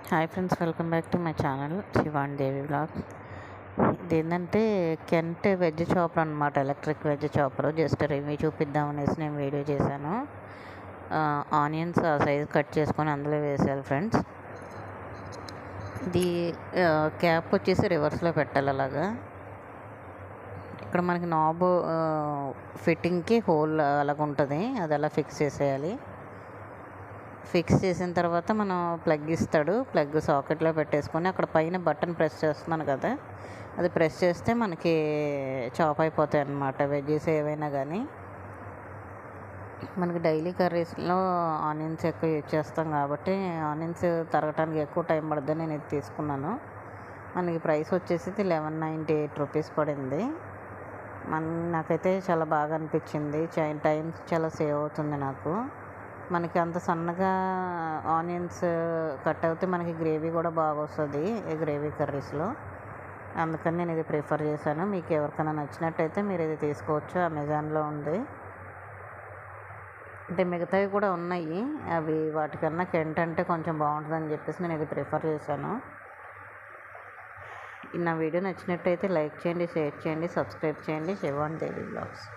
Hi friends, welcome back to my channel Shivan Devi blogs. ఇదేంటంటే Kent veg chopper అనమాట, electric veg chopper. Just review చూపిద్దాం అనేసి నేను video చేశాను. ఆనియన్స్ ఆ సైజ్ కట్ చేసుకొని అందులో వేసేయాలి ఫ్రెండ్స్. ఇది క్యాప్ వచ్చేసి రివర్స్లో పెట్టాలి. అలాగా ఇక్కడ మనకి నాబ్ ఫిట్టింగ్కి హోల్ అలాగ ఉంటుంది, అది అలా ఫిక్స్ చేసేయాలి. ఫిక్స్ చేసిన తర్వాత మనం ప్లగ్ ఇస్తాడు, ప్లగ్ సాకెట్లో పెట్టేసుకొని అక్కడ పైన బటన్ ప్రెస్ చేస్తున్నాను కదా, అది ప్రెస్ చేస్తే మనకి చాప్ అయిపోతాయి అన్నమాట వెజ్జెస్ ఏవైనా కానీ. మనకి డైలీ కర్రీస్లో ఆనియన్స్ ఎక్కువ యూజ్ చేస్తాం కాబట్టి ఆనియన్స్ తరగటానికి ఎక్కువ టైం పడుతుంది. నేను ఇది తీసుకున్నాను. మనకి ప్రైస్ వచ్చేసి 1198 రూపీస్ పడింది. నాకైతే చాలా బాగా అనిపించింది. టైం చాలా సేవ్ అవుతుంది నాకు. మనకి అంత సన్నగా ఆనియన్స్ కట్ అవుతే మనకి గ్రేవీ కూడా బాగా వస్తుంది గ్రేవీ కర్రీస్లో. అందుకని నేను ఇది ప్రిఫర్ చేశాను. మీకు ఎవరికైనా నచ్చినట్టయితే మీరు ఇది తీసుకోవచ్చు, అమెజాన్లో ఉంది. అంటే మిగతావి కూడా ఉన్నాయి, అవి వాటికన్నా కెంట్ అంటే కొంచెం బాగుంటుందని చెప్పేసి నేను ఇది ప్రిఫర్ చేశాను. నా వీడియో నచ్చినట్టయితే లైక్ చేయండి, షేర్ చేయండి, సబ్స్క్రైబ్ చేయండి. శివాన్ దేవి బ్లాగ్స్.